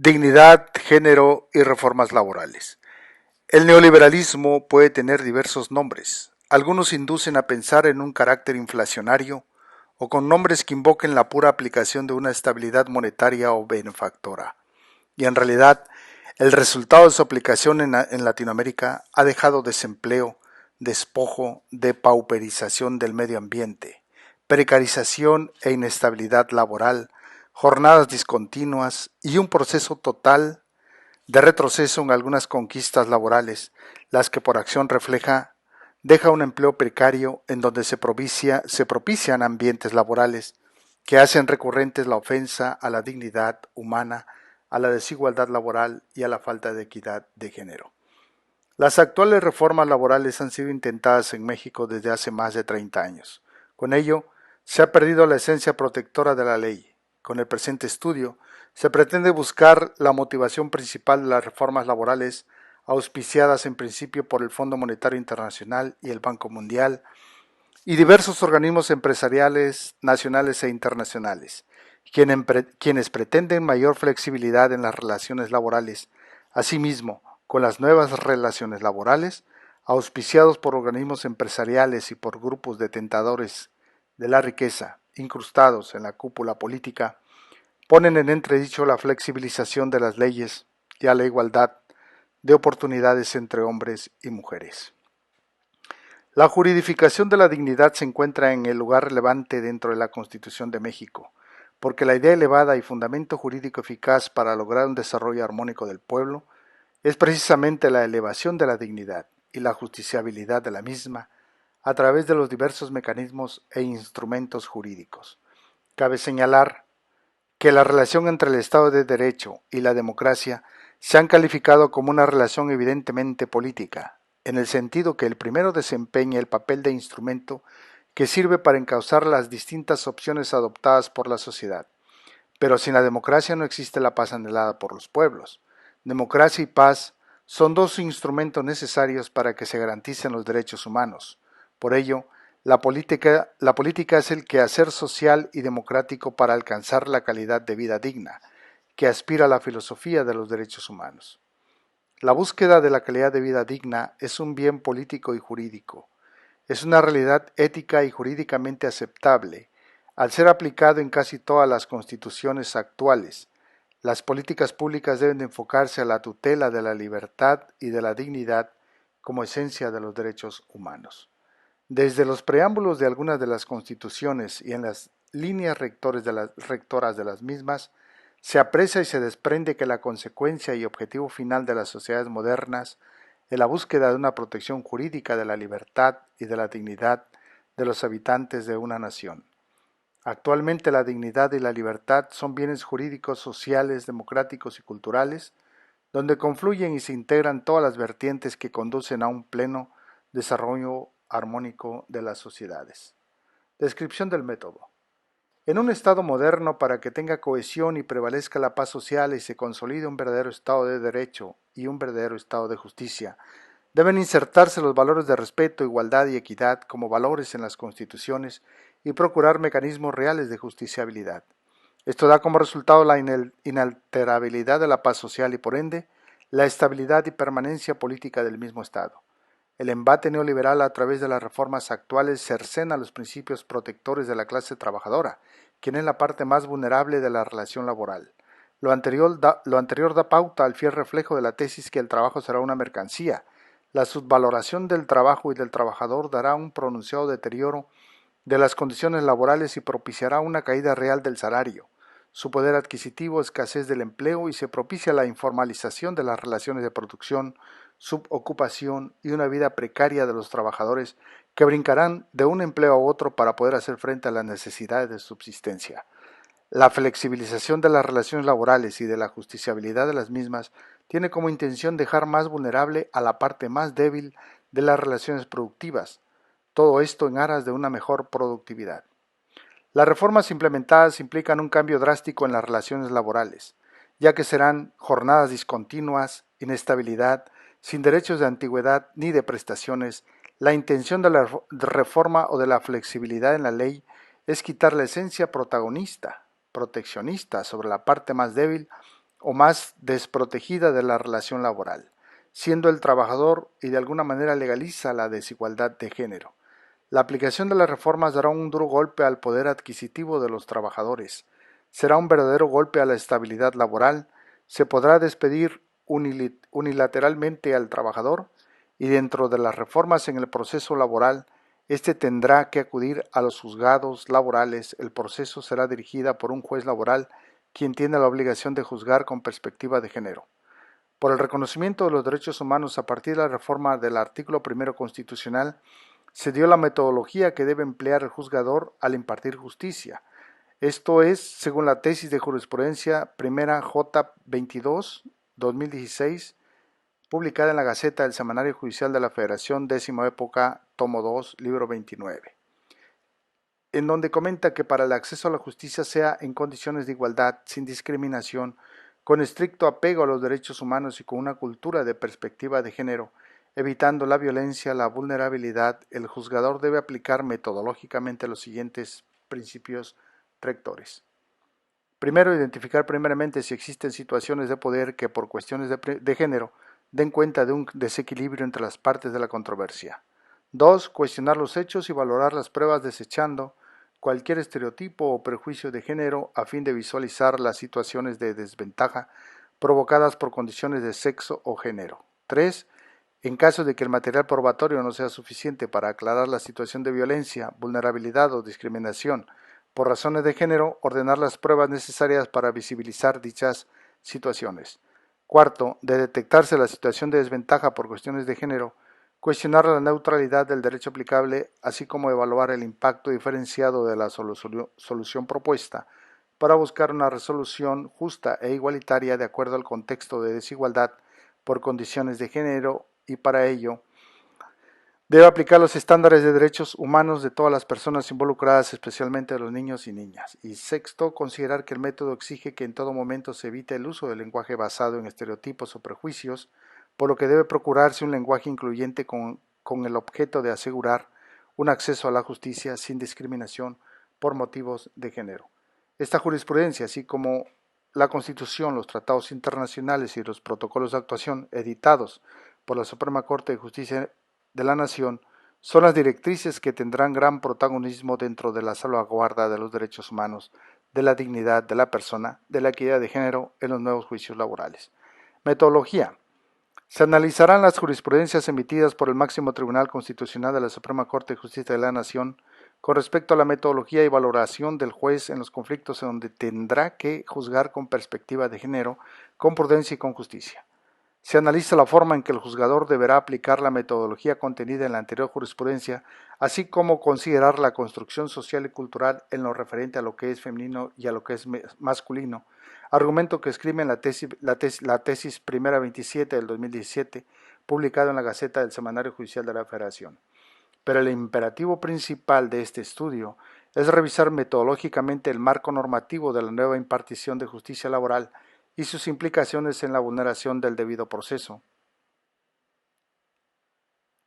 Dignidad, género y reformas laborales. El neoliberalismo puede tener diversos nombres. Algunos inducen a pensar en un carácter inflacionario o con nombres que invoquen la pura aplicación de una estabilidad monetaria o benefactora. Y en realidad, el resultado de su aplicación en Latinoamérica ha dejado desempleo, despojo, depauperización del medio ambiente, precarización e inestabilidad laboral, jornadas discontinuas y un proceso total de retroceso en algunas conquistas laborales, las que por acción refleja deja un empleo precario en donde se propician ambientes laborales que hacen recurrentes la ofensa a la dignidad humana, a la desigualdad laboral y a la falta de equidad de género. Las actuales reformas laborales han sido intentadas en México desde hace más de 30 años. Con ello, se ha perdido la esencia protectora de la ley. Con el presente estudio, se pretende buscar la motivación principal de las reformas laborales auspiciadas en principio por el Fondo Monetario Internacional y el Banco Mundial y diversos organismos empresariales nacionales e internacionales, quienes pretenden mayor flexibilidad en las relaciones laborales. Asimismo, con las nuevas relaciones laborales, auspiciados por organismos empresariales y por grupos de tentadores de la riqueza, incrustados en la cúpula política, ponen en entredicho la flexibilización de las leyes y a la igualdad de oportunidades entre hombres y mujeres. La juridificación de la dignidad se encuentra en el lugar relevante dentro de la Constitución de México, porque la idea elevada y fundamento jurídico eficaz para lograr un desarrollo armónico del pueblo es precisamente la elevación de la dignidad y la justiciabilidad de la misma a través de los diversos mecanismos e instrumentos jurídicos. Cabe señalar que la relación entre el Estado de Derecho y la democracia se han calificado como una relación evidentemente política, en el sentido que el primero desempeña el papel de instrumento que sirve para encauzar las distintas opciones adoptadas por la sociedad. Pero sin la democracia no existe la paz anhelada por los pueblos. Democracia y paz son dos instrumentos necesarios para que se garanticen los derechos humanos. Por ello, la política es el quehacer social y democrático para alcanzar la calidad de vida digna, que aspira a la filosofía de los derechos humanos. La búsqueda de la calidad de vida digna es un bien político y jurídico. Es una realidad ética y jurídicamente aceptable, al ser aplicado en casi todas las constituciones actuales. Las políticas públicas deben de enfocarse a la tutela de la libertad y de la dignidad como esencia de los derechos humanos. Desde los preámbulos de algunas de las constituciones y en las líneas rectoras de las mismas, se aprecia y se desprende que la consecuencia y objetivo final de las sociedades modernas es la búsqueda de una protección jurídica de la libertad y de la dignidad de los habitantes de una nación. Actualmente la dignidad y la libertad son bienes jurídicos, sociales, democráticos y culturales, donde confluyen y se integran todas las vertientes que conducen a un pleno desarrollo armónico de las sociedades. Descripción del método. En un Estado moderno, para que tenga cohesión y prevalezca la paz social y se consolide un verdadero Estado de Derecho y un verdadero Estado de Justicia, deben insertarse los valores de respeto, igualdad y equidad como valores en las constituciones y procurar mecanismos reales de justiciabilidad. Esto da como resultado la inalterabilidad de la paz social y por ende la estabilidad y permanencia política del mismo Estado. El embate neoliberal a través de las reformas actuales cercena los principios protectores de la clase trabajadora, quien es la parte más vulnerable de la relación laboral. Lo anterior da pauta al fiel reflejo de la tesis que el trabajo será una mercancía. La subvaloración del trabajo y del trabajador dará un pronunciado deterioro de las condiciones laborales y propiciará una caída real del salario, su poder adquisitivo, escasez del empleo y se propicia la informalización de las relaciones de producción, subocupación y una vida precaria de los trabajadores que brincarán de un empleo a otro para poder hacer frente a las necesidades de subsistencia. La flexibilización de las relaciones laborales y de la justiciabilidad de las mismas tiene como intención dejar más vulnerable a la parte más débil de las relaciones productivas, todo esto en aras de una mejor productividad. Las reformas implementadas implican un cambio drástico en las relaciones laborales, ya que serán jornadas discontinuas, inestabilidad, sin derechos de antigüedad ni de prestaciones. La intención de la reforma o de la flexibilidad en la ley es quitar la esencia proteccionista sobre la parte más débil o más desprotegida de la relación laboral, siendo el trabajador y de alguna manera legaliza la desigualdad de género. La aplicación de las reformas dará un duro golpe al poder adquisitivo de los trabajadores, será un verdadero golpe a la estabilidad laboral, se podrá despedir unilateralmente al trabajador y dentro de las reformas en el proceso laboral, éste tendrá que acudir a los juzgados laborales, el proceso será dirigida por un juez laboral quien tiene la obligación de juzgar con perspectiva de género. Por el reconocimiento de los derechos humanos a partir de la reforma del artículo primero constitucional, se dio la metodología que debe emplear el juzgador al impartir justicia. Esto es, según la tesis de jurisprudencia primera J22, 2016, publicada en la Gaceta del Semanario Judicial de la Federación, décima época, tomo 2, libro 29, en donde comenta que para el acceso a la justicia sea en condiciones de igualdad, sin discriminación, con estricto apego a los derechos humanos y con una cultura de perspectiva de género, evitando la violencia, la vulnerabilidad, el juzgador debe aplicar metodológicamente los siguientes principios rectores. Primero, identificar primeramente si existen situaciones de poder que por cuestiones de género den cuenta de un desequilibrio entre las partes de la controversia. 2. Cuestionar los hechos y valorar las pruebas desechando cualquier estereotipo o prejuicio de género a fin de visualizar las situaciones de desventaja provocadas por condiciones de sexo o género. 3. En caso de que el material probatorio no sea suficiente para aclarar la situación de violencia, vulnerabilidad o discriminación por razones de género, ordenar las pruebas necesarias para visibilizar dichas situaciones. Cuarto, de detectarse la situación de desventaja por cuestiones de género, cuestionar la neutralidad del derecho aplicable, así como evaluar el impacto diferenciado de la solución propuesta para buscar una resolución justa e igualitaria de acuerdo al contexto de desigualdad por condiciones de género y para ello debe aplicar los estándares de derechos humanos de todas las personas involucradas, especialmente de los niños y niñas. Y sexto, considerar que el método exige que en todo momento se evite el uso del lenguaje basado en estereotipos o prejuicios, por lo que debe procurarse un lenguaje incluyente con el objeto de asegurar un acceso a la justicia sin discriminación por motivos de género. Esta jurisprudencia, así como la Constitución, los tratados internacionales y los protocolos de actuación editados por la Suprema Corte de Justicia de la Nación, son las directrices que tendrán gran protagonismo dentro de la salvaguarda de los derechos humanos, de la dignidad de la persona, de la equidad de género en los nuevos juicios laborales. Metodología. Se analizarán las jurisprudencias emitidas por el máximo Tribunal Constitucional de la Suprema Corte de Justicia de la Nación con respecto a la metodología y valoración del juez en los conflictos en donde tendrá que juzgar con perspectiva de género, con prudencia y con justicia. Se analiza la forma en que el juzgador deberá aplicar la metodología contenida en la anterior jurisprudencia, así como considerar la construcción social y cultural en lo referente a lo que es femenino y a lo que es masculino, argumento que escribe en la tesis primera 27 del 2017, publicado en la Gaceta del Semanario Judicial de la Federación. Pero el imperativo principal de este estudio es revisar metodológicamente el marco normativo de la nueva impartición de justicia laboral y sus implicaciones en la vulneración del debido proceso.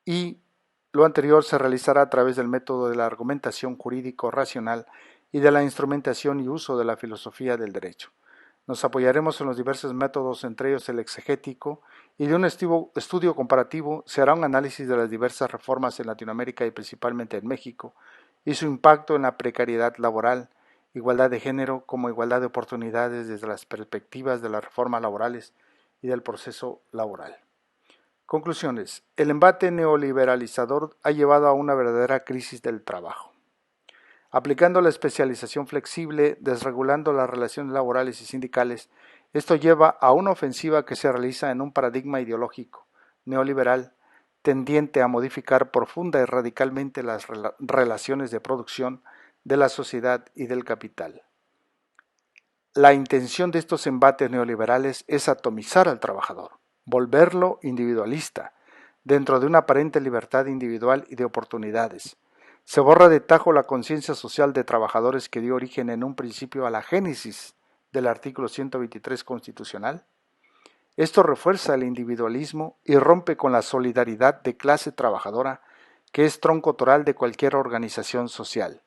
Y lo anterior se realizará a través del método de la argumentación jurídico-racional y de la instrumentación y uso de la filosofía del derecho. Nos apoyaremos en los diversos métodos, entre ellos el exegético, y de un estudio comparativo se hará un análisis de las diversas reformas en Latinoamérica y principalmente en México, y su impacto en la precariedad laboral, igualdad de género como igualdad de oportunidades desde las perspectivas de las reformas laborales y del proceso laboral. Conclusiones. El embate neoliberalizador ha llevado a una verdadera crisis del trabajo. Aplicando la especialización flexible, desregulando las relaciones laborales y sindicales, esto lleva a una ofensiva que se realiza en un paradigma ideológico, neoliberal, tendiente a modificar profunda y radicalmente las relaciones de producción de la sociedad y del capital. La intención de estos embates neoliberales es atomizar al trabajador, volverlo individualista, dentro de una aparente libertad individual y de oportunidades. Se borra de tajo la conciencia social de trabajadores que dio origen en un principio a la génesis del artículo 123 constitucional. Esto refuerza el individualismo y rompe con la solidaridad de clase trabajadora, que es tronco toral de cualquier organización social.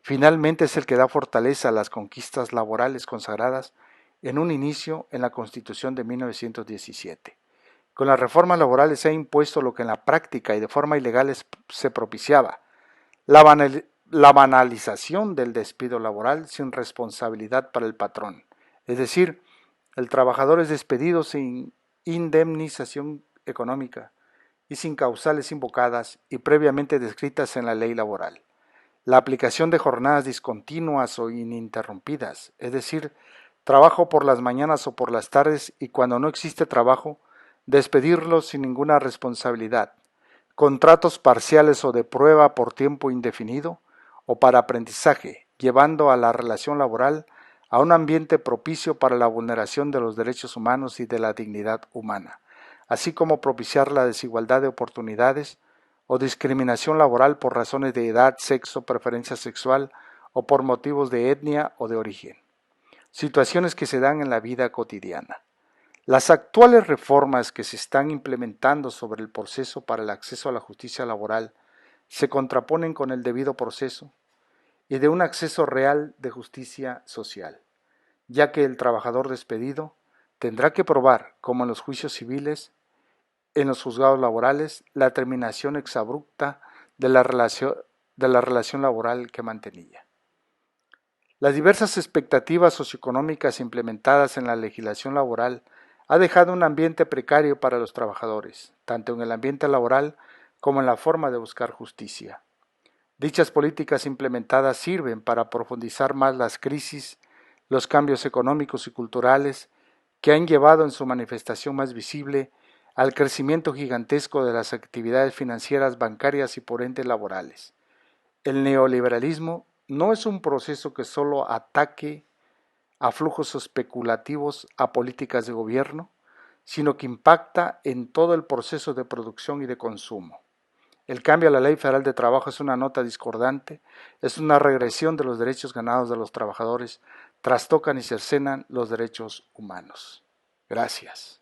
Finalmente es el que da fortaleza a las conquistas laborales consagradas en un inicio en la Constitución de 1917. Con las reformas laborales se ha impuesto lo que en la práctica y de forma ilegal se propiciaba, la banalización del despido laboral sin responsabilidad para el patrón. Es decir, el trabajador es despedido sin indemnización económica y sin causales invocadas y previamente descritas en la ley laboral. La aplicación de jornadas discontinuas o ininterrumpidas, es decir, trabajo por las mañanas o por las tardes y cuando no existe trabajo, despedirlos sin ninguna responsabilidad. Contratos parciales o de prueba por tiempo indefinido o para aprendizaje, llevando a la relación laboral a un ambiente propicio para la vulneración de los derechos humanos y de la dignidad humana, así como propiciar la desigualdad de oportunidades o discriminación laboral por razones de edad, sexo, preferencia sexual o por motivos de etnia o de origen. Situaciones que se dan en la vida cotidiana. Las actuales reformas que se están implementando sobre el proceso para el acceso a la justicia laboral se contraponen con el debido proceso y de un acceso real de justicia social, ya que el trabajador despedido tendrá que probar, como en los juicios civiles, en los juzgados laborales, la terminación exabrupta de la relación laboral que mantenía. Las diversas expectativas socioeconómicas implementadas en la legislación laboral ha dejado un ambiente precario para los trabajadores, tanto en el ambiente laboral como en la forma de buscar justicia. Dichas políticas implementadas sirven para profundizar más las crisis, los cambios económicos y culturales que han llevado en su manifestación más visible al crecimiento gigantesco de las actividades financieras, bancarias y por ende laborales. El neoliberalismo no es un proceso que solo ataque a flujos especulativos, a políticas de gobierno, sino que impacta en todo el proceso de producción y de consumo. El cambio a la Ley Federal de Trabajo es una nota discordante, es una regresión de los derechos ganados de los trabajadores, trastocan y cercenan los derechos humanos. Gracias.